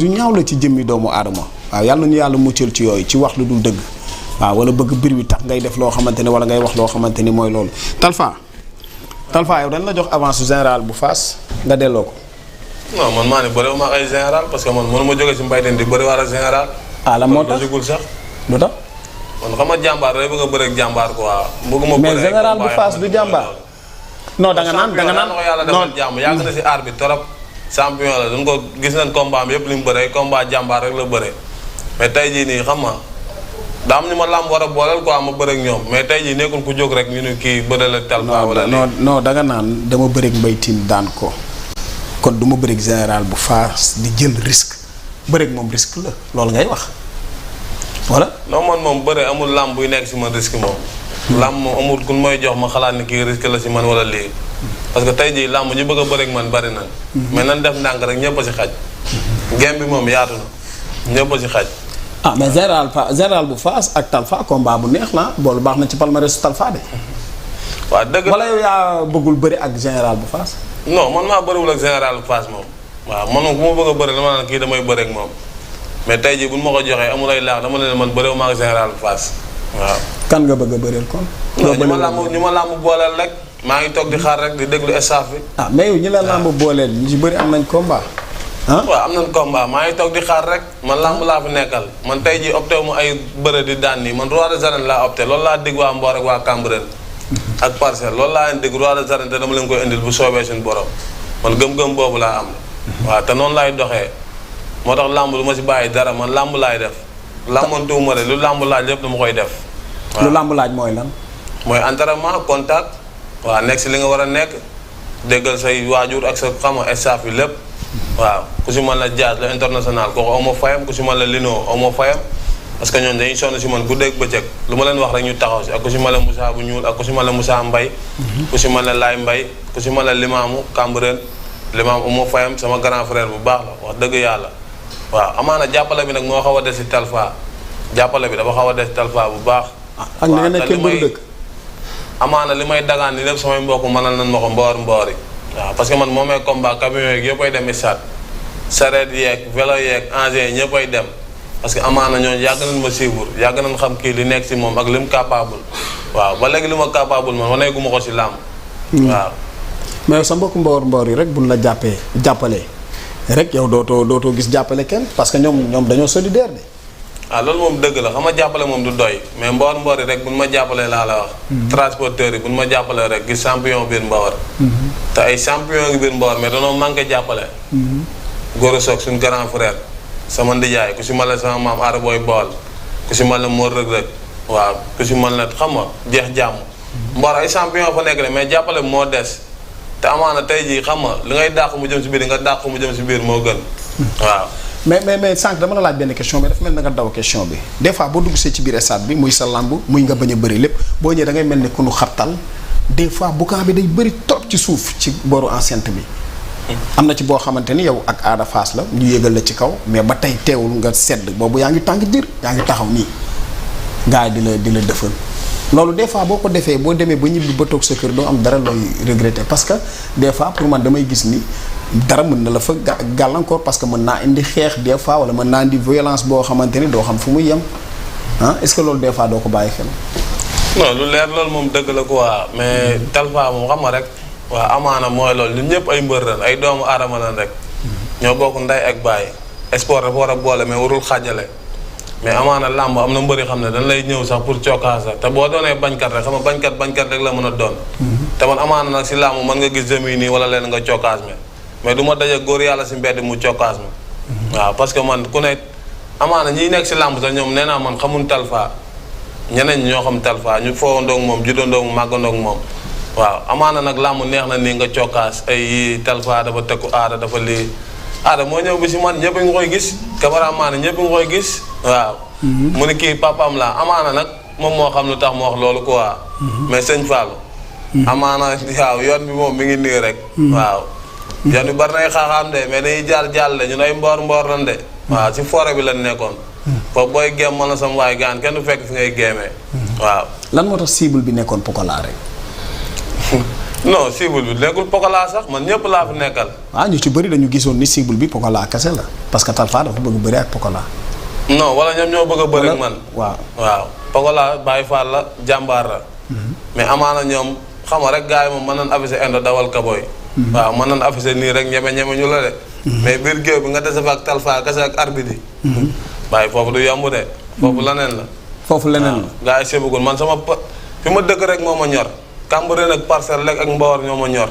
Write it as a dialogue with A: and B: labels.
A: du ñaaw la ci jëmmi doomu aadama waaw yàlla nañu yàlla muccal ci yooyu ci wax lu dul dëgg waaw wala bëgg bir wi tax ngay def loo xamante ne wala ngay wax loo xamante ni mooy loolu. Talfa yow dañ la jox avance général bu Fass nga delloo ko.
B: non man maa ne bëriwul ma ay général parce que man mënuma jóge si mbay di bëri war a général.
A: la moo tax
B: sax.
A: lu tax.
B: man xam nga jàmbaar day bëgg a bëri ak jàmbaar quoi. bëgguma bëri
A: mais général bu Fass du jàmbaar. non da nga naan
B: ko yàlla defal jàmm yàgg na si aar bi torop champion la duñ ko gis nañ combat am yëpp li mu bëree combat jàmbaar rek la bëree mais tey jii nii xam nga daa am ñu ma làmb war a booleel quoi ma bëre ak ñoom mais tey jii nekkul ku jóg rek ñu ne kii bëre la Talfa wala
A: non da nga naan dama bëre ak Mbaye Tine daan ko kon du ma bëre ak général bu Fass di jël risque bëre ak moom risque la loolu ngay wax voilà.
B: non man moom bëre amul làmb buy nekk si man risque moom. làmb moom amul ku may jox ma xalaat ni kii risque la si man wala lii parce que tey jii làmb ñu bëgg a bëre ak man bari na. mais nan def ndànk rek ñëpp a si xaj. game bi moom yaatu na ñëpp a si xaj.
A: mais général bu Fass ak Talfa combat bu neex la boolu baax na ci palmarès Talfa de.
B: waaw dëgg
A: wala yow yaa bëggul bëri ak général bu Fass.
B: non man maa bëriwul ak général bu Fass moom. waaw man moom ku ma bëgg a bëri dama naan kii damay bëri ak moom mais tey jii bu ñu ma ko joxee amul ay laax dama ne man bëriwu ma ak général bu Fass waaw.
A: kan nga bëgg a bëreel kon.
B: non ñu ma làmb booleel rek maa ngi toog di xaar rek di déglu staff bi.
A: mais yow ñi la làmb booleel ñu ci bëri am nañ combat.
B: waaw am nañ combat maa ngi toog di xaar rek man làmb laa fi nekkal man tey jii opté wu ma ay bëre di daan nii man roi des arènes laa opté loolu laa dig waa Mbor ak waa Cambérène ak Parcelles loolu laa leen dig roi des arènes te dama leen koy indil bu soobee suñu borom man gëm-gëm boobu laa am waaw te noonu laay doxee moo tax làmb du ma si bàyyi dara man làmb laay def làmbantuwuma de lu làmb laaj lépp dama koy def waaw
A: lu làmb laaj mooy lan
B: mooy entraînement contact waaw nekk si li nga war a nekk déggal say waajur ak sa xama staff bi lépp waaw ku si mën la Diaz la international kooku aw ma fayam ku si mën la Lino aw ma fayam parce que ñoom dañuy sonn si man guddeeg bëccëg lu ma leen wax rek ñu taxaw si ak ku si mën la Moussa bu ñuul ak ku si mën la Moussa Mbaye ku si mën la Laye Mbaye ku si mën la Limaamu Cambérène Limaamu aw ma fayam sama grand frère bu baax la wax dëgg yàlla waaw amaana jàppale bi nag moo xaw a des si Talfa jàppale bi dafa xaw a des si Talfa bu baax
A: ak nga nekk mbëru dëkk
B: amaana li may dagaan ni lépp samay mbokk mënal nañ ma ko mboori waaw parce que man moomee combat camion yeeg yëpp ay dem stade sareet yeeg vélo yeeg engins yi ñëpp ay dem parce que amaana ñooñu yàgg nañ ma suivre yàgg nañ xam kii li nekk si moom ak li mu capable waaw ba léegi li ma capable man waneegu ma ko si làmb waaw
A: mais sa mbokk mboor yi rek buñ la jàppalee rek yow dootoo gis jàppale kenn parce que ñoom dañoo solidaire de
B: loolu moom dëgg la xam nga jàppale moom du doy mais mboor yi rek buñ ma jàppalee laa la wax transporteurs yi buñ ma jàppalee rek gis champion biir Mbawar te ay champion ngi biir Mbawar mais danoo manqué jàppale Goro Sock suñ grand frère sama ndijaay ku si mën la sama maam aara booy bool ku si mën la Mor Rëg Rëg waaw ku si mën la xam nga jeex jàmm Mbawar ay champion fa nekk de mais jàppale moo des te amaana tey jii xam nga li ngay dàq mu jëm si biir nga dàq mu jëm si biir moo gën waaw
A: mais sànq dama la laaj benn question bi dafa mel na nga daw question bi des fois boo dugg see ci biir stade bi muy sa lamb muy nga bañ a bëri lépp boo ñëwee da ngay mel ni ku nu xabtal des fois boucan bi day bëri trop ci suuf ci booru enceinte bi am na ci boo xamante ni yow ak Ada Fass la ñu yégal la ci kaw mais ba tey teewul nga sedd boobu yaa ngi tàng jër yaa ngi taxaw nii gars yi di la dëfal loolu des fois boo ko defee boo demee ba ñibbi ba toog sa kër doo am dara looy regretter parce que des fois pour man damay gis ni dara mën na la fa gàllankoor parce que mën naa indi xeex des fois wala mën naa indi violence boo xamante ni doo xam fu muy yem est-ce que loolu des fois doo ko bàyyi xel.
B: non lu leer loolu moom dëgg la quoi mais Talfa moom xam nga rek waaw amaana mooy loolu ñun ñëpp ay mbër lan ay doomu aadama lan rek ñoo bokk ndey ak baay sport dafa war a boole mais warul xaajale mais amaana làmb am na mbëri xam ne dañ lay ñëw sax pour cokkaas la te boo doonee bañkat rek xam nga bañkat rek la mën a doon te man amaana nag si làmb mën nga gis jëmi nii wala leen nga cokkaas mais du ma daje góor yàlla si mbedd mu cokkaas ma waaw parce que man ku ne amaana ñiy nekk si làmb sax ñoom nee naa man xamuñ Talfa ñeneen ñoo xam Talfa ñu foowandoog moom juddandoog màggandoog moom waaw amaana nag làmb neex na nii nga cokkaas ay Talfa dafa tëkku aada dafa lii aada moo ñëw bi si man ñëpp nga koy gis cameraman ñëpp nga koy gis waaw mu ne kii papaam la amaana nag moom moo xam lu tax mu wax loolu quoi mais sëñ Fallou amaana waaw yoon bi moom mi ngi nii rek waaw yoon bi bari nay xaaxaam de mais dañuy jàll de ñun ay mboor lan de waaw si forêt bi lañ nekkoon foofu booy géem mën na sam waay gaan kenn du fekk fi ngay géemee waaw
A: lan moo tax cible bi nekkoon Pokola rek
B: non cible bi nekkul Pokola sax man ñëpp laa fi nekkal.
A: ah ñu ci bëri dañu gisoon ni cible bi Pokola kese la parce que Talfa dafa bëgg bëri ak Pokola.
B: non wala ñoom ñoo bëgg a bëri ak man.
A: waaw
B: Pokola Baye Fall la jàmbaar la. mais amaana ñoom xam nga rek gars yi moom mën nañ affiché indo dawal kaboy. waaw mën nañ affiché nii rek ñeme ñu la de. mais biir géew bi nga dese fa ak Talfa kese ak arbitre yi. Baye foofu du yomb de. foofu leneen la.
A: foofu leneen la
B: gars yi sebugul man fi ma dëkk rek moo ma ñor. Cambérène ak Parcelles rek ak Mbawar ñoo ma ñor.